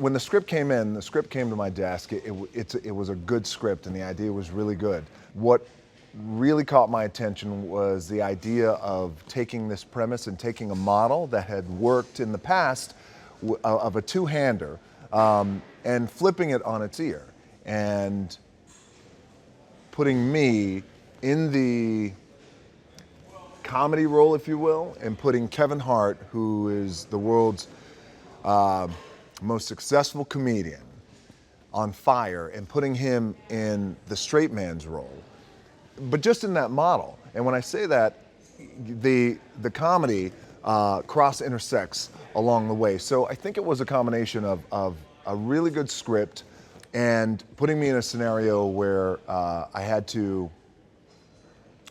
when the script came to my desk, it was a good script and the idea was really good. What really caught my attention was the idea of taking this premise and taking a model that had worked in the past of a two-hander and flipping it on its ear and putting me in the comedy role, if you will, and putting Kevin Hart, who is the world's most successful comedian, on fire and putting him in the straight man's role, but just in that model. And when I say that, the comedy cross-intersects along the way. So I think it was a combination of a really good script and putting me in a scenario where I had to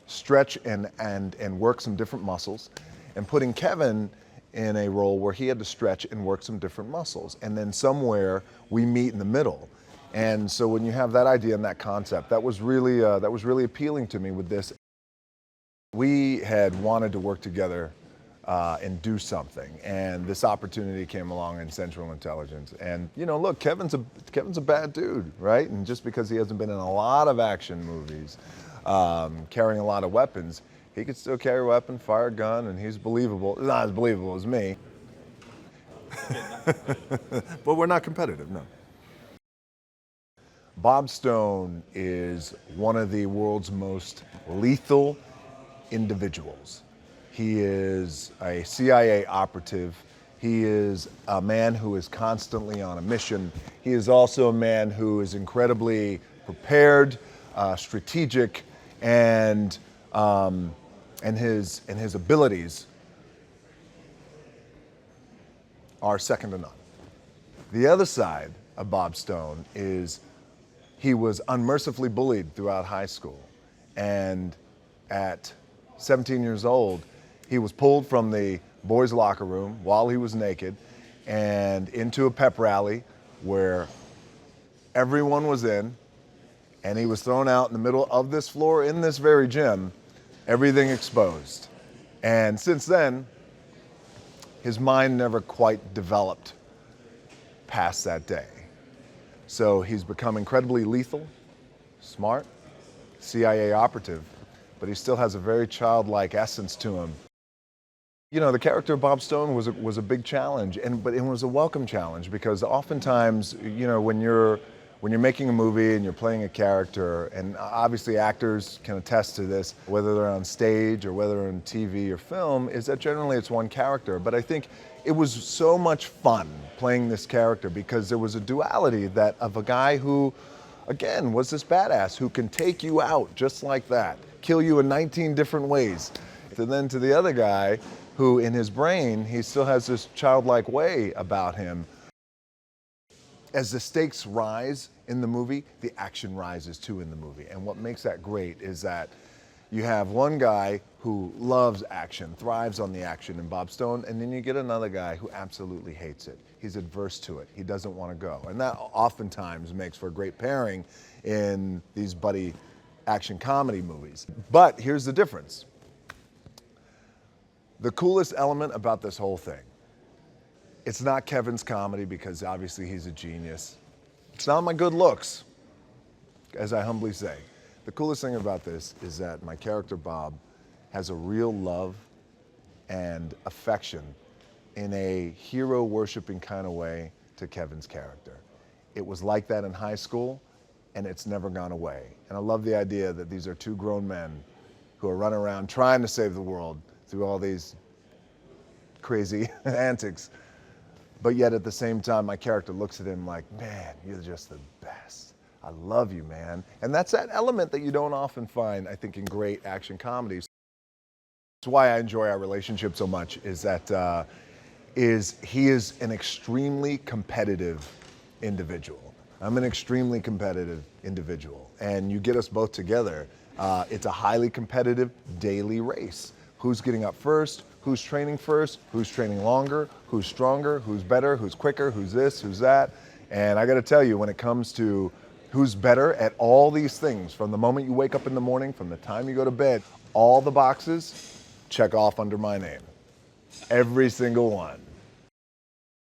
stretch and work some different muscles, and putting Kevin in a role where he had to stretch and work some different muscles. And then somewhere we meet in the middle. And so when you have that idea and that concept, that was really appealing to me with this. We had wanted to work together and do something, and this opportunity came along in Central Intelligence. And you know, look, Kevin's a bad dude, right? And just because he hasn't been in a lot of action movies, carrying a lot of weapons, he could still carry a weapon, fire a gun, and he's believable. He's not as believable as me. But we're not competitive, no. Bob Stone is one of the world's most lethal individuals. He is a CIA operative. He is a man who is constantly on a mission. He is also a man who is incredibly prepared, strategic, and his abilities are second to none. The other side of Bob Stone is he was unmercifully bullied throughout high school, and at 17 years old, he was pulled from the boys' locker room while he was naked and into a pep rally where everyone was in, and he was thrown out in the middle of this floor in this very gym, everything exposed. And since then, his mind never quite developed past that day. So he's become incredibly lethal, smart, CIA operative, but he still has a very childlike essence to him. You know, the character of Bob Stone was a big challenge, but it was a welcome challenge, because oftentimes, you know, when you're making a movie and you're playing a character, and obviously actors can attest to this, whether they're on stage or whether on TV or film, is that generally it's one character. But I think it was so much fun playing this character because there was a duality that of a guy who, again, was this badass who can take you out just like that, kill you in 19 different ways. And then to the other guy who in his brain, he still has this childlike way about him. As the stakes rise in the movie, the action rises too in the movie. And what makes that great is that you have one guy who loves action, thrives on the action in Bob Stone, and then you get another guy who absolutely hates it. He's adverse to it. He doesn't want to go. And that oftentimes makes for a great pairing in these buddy action comedy movies. But here's the difference. The coolest element about this whole thing, it's not Kevin's comedy because obviously he's a genius. It's not my good looks, as I humbly say. The coolest thing about this is that my character Bob has a real love and affection in a hero worshiping kind of way to Kevin's character. It was like that in high school, and it's never gone away. And I love the idea that these are two grown men who are running around trying to save the world through all these crazy antics. But yet at the same time, my character looks at him like, man, you're just the best. I love you, man. And that's that element that you don't often find, I think, in great action comedies. That's why I enjoy our relationship so much, is that he is an extremely competitive individual. I'm an extremely competitive individual. And you get us both together, it's a highly competitive daily race. Who's getting up first? Who's training first? Who's training longer? Who's stronger? Who's better? Who's quicker? Who's this? Who's that? And I got to tell you, when it comes to who's better at all these things, from the moment you wake up in the morning, from the time you go to bed, all the boxes check off under my name. Every single one.